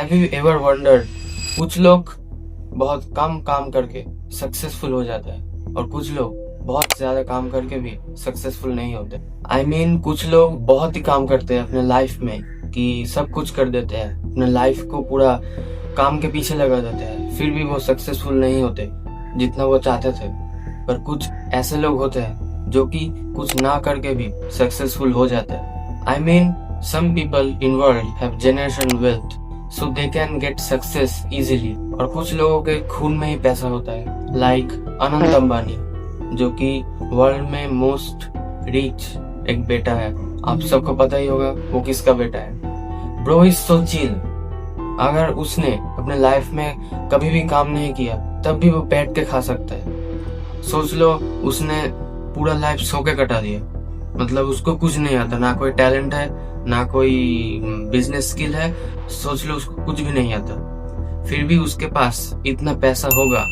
Have you ever wondered, कुछ लोग बहुत कम काम करके सक्सेसफुल हो जाते हैं और कुछ लोग बहुत ज्यादा काम करके भी सक्सेसफुल नहीं होते। कुछ लोग बहुत ही काम करते हैं अपने लाइफ में कि सब कुछ कर देते हैं, अपने लाइफ को पूरा काम के पीछे लगा देते हैं, फिर भी वो सक्सेसफुल नहीं होते जितना वो चाहते थे। पर कुछ ऐसे लोग होते हैं जो कि कुछ ना करके भी सक्सेसफुल हो जाते हैं। some people in world have generation wealth so they can get success easily। और कुछ लोगों के खून में ही पैसा होता है, लाइक अनंत अंबानी, जो कि वर्ल्ड में मोस्ट रिच एक बेटा है। आप सबको पता ही होगा वो किसका बेटा है। Bro is so chill. अगर उसने अपने लाइफ में कभी भी काम नहीं किया तब भी वो बैठ के खा सकता है। सोच लो, उसने पूरा लाइफ सो के कटा दिया, मतलब उसको कुछ नहीं आता, ना कोई टैलेंट है ना कोई बिजनेस स्किल है। सोच लो उसको कुछ भी नहीं आता, फिर भी उसके पास इतना पैसा होगा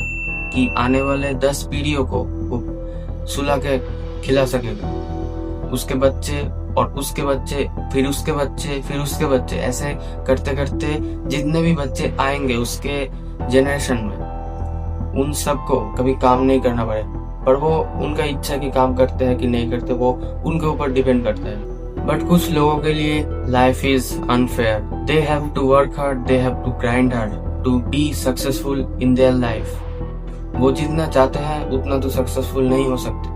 कि आने वाले 10 पीढ़ियों को वो सुला के खिला सकेगा। उसके बच्चे और उसके बच्चे, फिर उसके बच्चे, फिर उसके बच्चे, ऐसे करते करते जितने भी बच्चे आएंगे उसके जेनरेशन में, उन सबको कभी काम नहीं करना पड़े। पर वो उनका इच्छा की काम करते हैं कि नहीं करते, वो उनके ऊपर डिपेंड करता है। बट कुछ लोगों के लिए life is unfair. They have to work hard, they have to grind hard to be successful in their life. वो जितना चाहते हैं उतना तो सक्सेसफुल नहीं हो सकते,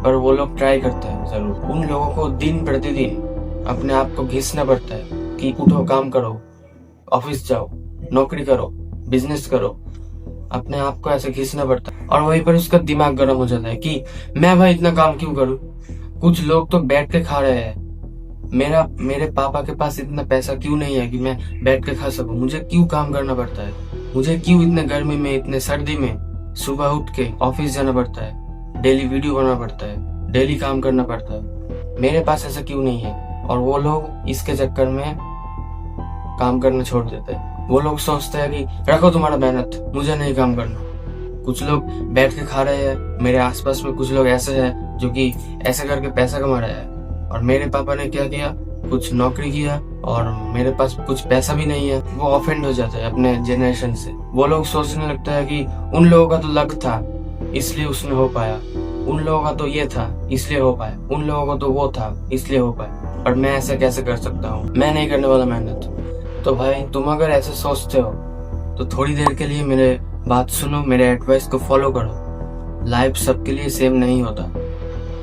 पर वो लोग ट्राई करते हैं जरूर। उन लोगों को दिन प्रतिदिन अपने आप को घिसना पड़ता है कि उठो, काम करो, ऑफिस जाओ, नौकरी करो, बिजनेस करो, अपने आप को ऐसे घिसना पड़ता है। और वहीं पर उसका दिमाग गर्म हो जाता है कि मैं भाई इतना काम क्यों करूं, कुछ लोग तो बैठ के खा रहे हैं, मेरे पापा के पास इतना पैसा क्यों नहीं है कि मैं बैठ के खा सकूं, मुझे क्यों काम करना पड़ता है, मुझे क्यों इतने गर्मी में, इतने सर्दी में सुबह उठ के ऑफिस जाना पड़ता है, डेली वीडियो बनाना पड़ता है, डेली काम करना पड़ता है, मेरे पास ऐसा क्यों नहीं है। और वो लोग इसके चक्कर में काम करना छोड़ देते हैं। वो लोग सोचते हैं कि रखो तुम्हारा मेहनत, मुझे नहीं काम करना। कुछ लोग बैठ के खा रहे हैं, मेरे आसपास में कुछ लोग ऐसे हैं जो कि ऐसे करके पैसा कमा रहे हैं। और मेरे पापा ने क्या किया, कुछ नौकरी किया और मेरे पास कुछ पैसा भी नहीं है। वो ऑफेंड हो जाते हैं अपने जेनरेशन से। वो लोग सोचने लगता है कि उन लोगों का तो लक था इसलिए उसने हो पाया, उन लोगों का तो ये था इसलिए हो पाया, उन लोगों का तो वो था इसलिए हो पाया, और मैं ऐसे कैसे कर सकता हूँ, मैं नहीं करने वाला मेहनत। तो भाई तुम अगर ऐसे सोचते हो तो थोड़ी देर के लिए मेरे बात सुनो, मेरे एडवाइस को फॉलो करो। लाइफ सबके लिए सेम नहीं होता,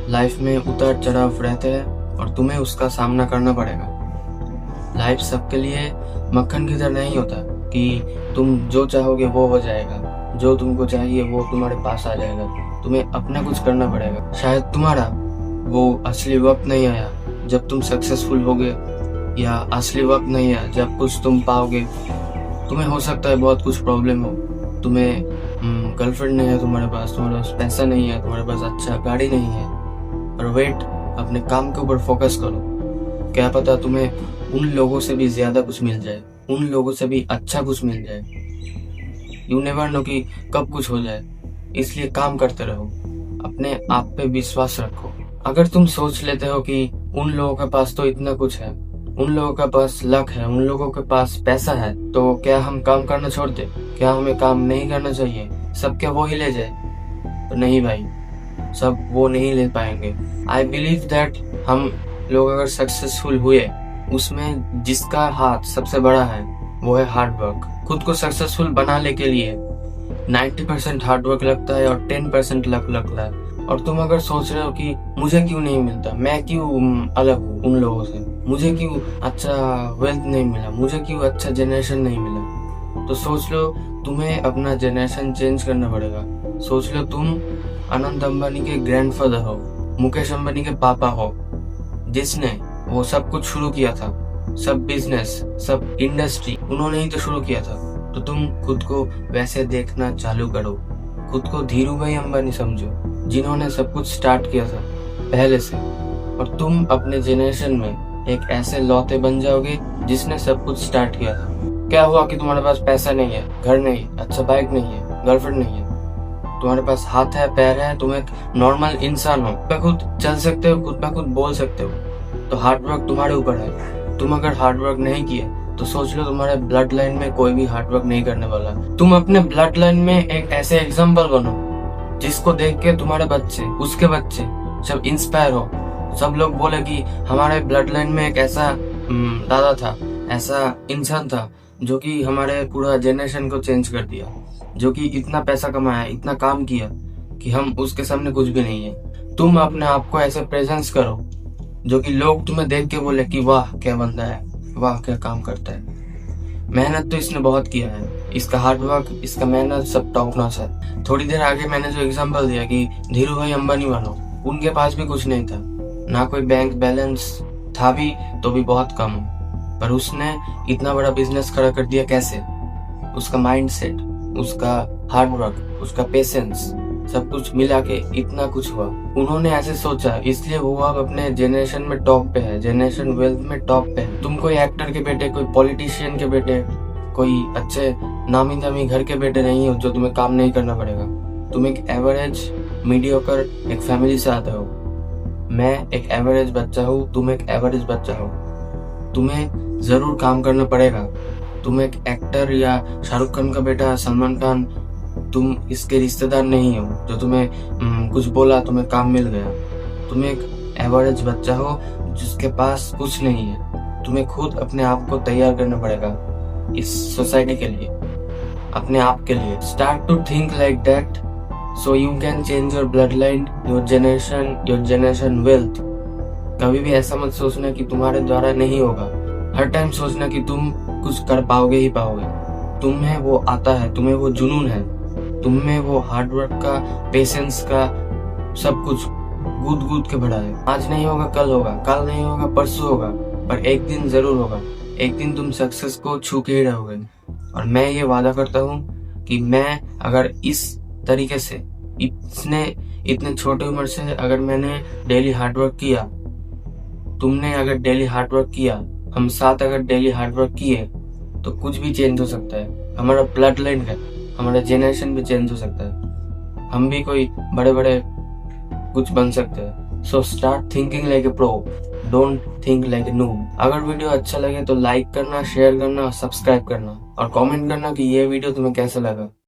लाइफ में उतार चढ़ाव रहते हैं और तुम्हें उसका सामना करना पड़ेगा। लाइफ सबके लिए मक्खन की तरह नहीं होता कि तुम जो चाहोगे वो हो जाएगा, जो तुमको चाहिए वो तुम्हारे पास आ जाएगा। तुम्हें अपना कुछ करना पड़ेगा। शायद तुम्हारा वो असली वक्त नहीं आया जब तुम सक्सेसफुल होगे, या असली वक्त नहीं है जब कुछ तुम पाओगे। तुम्हें हो सकता है बहुत कुछ प्रॉब्लम हो, तुम्हें गर्लफ्रेंड नहीं है तुम्हारे पास पैसा नहीं है, तुम्हारे पास अच्छा गाड़ी नहीं है, पर वेट, अपने काम के ऊपर फोकस करो। क्या पता तुम्हें उन लोगों से भी ज्यादा कुछ मिल जाए, उन लोगों से भी अच्छा कुछ मिल जाए। यू नेवर नो कि कब कुछ हो जाए, इसलिए काम करते रहो, अपने आप पे विश्वास रखो। अगर तुम सोच लेते हो कि उन लोगों के पास तो इतना कुछ है, उन लोगों के पास लक है, उन लोगों के पास पैसा है, तो क्या हम काम करना छोड़ दे? क्या हमें काम नहीं करना चाहिए? सब क्या वो ही ले जाए? तो नहीं भाई, सब वो नहीं ले पाएंगे। आई बिलीव दैट हम लोग अगर सक्सेसफुल हुए, उसमें जिसका हाथ सबसे बड़ा है वो है हार्ड वर्क। खुद को सक्सेसफुल बनाने के लिए 90% हार्ड वर्क लगता है और 10% लक लगता है। और तुम अगर सोच रहे हो कि मुझे क्यों नहीं मिलता, मैं क्यों अलग हूँ उन लोगों से, मुझे क्यों अच्छा वेल्थ नहीं मिला, मुझे क्यों अच्छा जनरेशन नहीं मिला, तो सोच लो तुम्हें अपना जनरेशन चेंज करना पड़ेगा। सोच लो तुम अनंत अंबानी के ग्रैंडफादर हो, मुकेश अंबानी के पापा हो, जिसने वो सब कुछ शुरू किया था, सब बिजनेस, सब इंडस्ट्री उन्होंने ही तो शुरू किया था। तो तुम खुद को वैसे देखना चालू करो, खुद को धीरू भाई अंबानी समझो, जिन्होंने सब कुछ स्टार्ट किया था पहले से। और तुम अपने जेनरेशन में एक ऐसे लौते बन जाओगे जिसने सब कुछ स्टार्ट किया था। क्या हुआ कि तुम्हारे पास पैसा नहीं है, घर नहीं, अच्छा बाइक नहीं है, गर्लफ्रेंड नहीं है, तुम्हारे पास हाथ है, पैर है, तुम एक नॉर्मल इंसान हो, खुद खुद चल सकते हो, खुद ब खुद बोल सकते हो, तो हार्ड वर्क तुम्हारे ऊपर है। तुम अगर हार्ड वर्क नहीं किए तो सोच लो तुम्हारे ब्लड लाइन में कोई भी हार्डवर्क नहीं करने वाला। तुम अपने ब्लड लाइन में एक ऐसे एग्जाम्पल बनो जिसको देख के तुम्हारे बच्चे, उसके बच्चे सब इंस्पायर हो। सब लोग बोले कि हमारे ब्लड लाइन में एक ऐसा दादा था, ऐसा इंसान था जो कि हमारे पूरा जनरेशन को चेंज कर दिया, जो कि इतना पैसा कमाया, इतना काम किया कि हम उसके सामने कुछ भी नहीं है। तुम अपने आप को ऐसे प्रेजेंस करो जो कि लोग तुम्हें देख के बोले कि वाह क्या बंदा है, वाह क्या काम करता है। मेहनत तो इसने बहुत किया है, इसका हार्डवर्क, इसका मेहनत सब टॉप नॉच है। थोड़ी देर आगे मैंने जो एग्जांपल दिया कि धीरू भाई अंबानी बनो, उनके पास भी कुछ नहीं था, ना कोई बैंक बैलेंस था भी तो भी बहुत कम, पर उसने इतना बड़ा बिजनेस खड़ा कर दिया। कैसे? उसका माइंडसेट, उसका हार्डवर्क, उसका पेशेंस, सब कुछ मिला के इतना कुछ हुआ। उन्होंने ऐसे सोचा, इसलिए वो अब अपने जनरेशन में टॉप पे है, जनरेशन वेल्थ में टॉप पे है। तुम कोई एक्टर के बेटे, कोई पॉलिटिशियन के बेटे, कोई अच्छे नामी दामी घर के बेटे नहीं हो जो तुम्हें काम नहीं करना पड़ेगा। तुम एक एवरेज मीडियोकर एक फैमिली से आते हो। मैं एक एवरेज बच्चा हूँ, तुम एक एवरेज बच्चा हो। तुम्हें जरूर काम करना पड़ेगा। तुम एक एक्टर या शाहरुख खान का बेटा, सलमान खान, तुम इसके रिश्तेदार नहीं हो जो तुम्हें कुछ बोला तुम्हें काम मिल गया। तुम एक एवरेज बच्चा हो जिसके पास कुछ नहीं है। तुम्हें खुद अपने आप को तैयार करना पड़ेगा इस सोसाइटी के लिए, अपने आप के लिए। Start to think like that so you can change your blood line, your generation wealth. कभी भी ऐसा मत सोचना कि तुम्हारे द्वारा नहीं होगा। हर टाइम सोचना कि तुम कुछ कर पाओगे ही पाओगे। तुम्हें वो आता है, तुम्हें वो जुनून है, तुम्हें वो हार्डवर्क का, पेशेंस का, सब कुछ गूद के भरा है। आज नहीं होगा कल होगा, कल नहीं होगा परसों होगा, पर एक दिन जरूर होगा। एक दिन तुम सक्सेस को छू के ही रहोगे। और मैं ये वादा करता हूँ कि मैं अगर इस तरीके से इतने छोटे उम्र से अगर मैंने डेली हार्डवर्क किया, तुमने अगर डेली हार्डवर्क किया, हम साथ अगर डेली हार्डवर्क किए, तो कुछ भी चेंज हो सकता है। हमारा ब्लड लाइन है, हमारा जनरेशन भी चेंज हो सकता है। हम भी कोई बड़े बड़े कुछ बन सकते हैं। So start thinking like a pro, don't think like a noob. अगर वीडियो अच्छा लगे तो लाइक करना, शेयर करना और सब्सक्राइब करना, और कमेंट करना कि ये वीडियो तुम्हें कैसा लगा।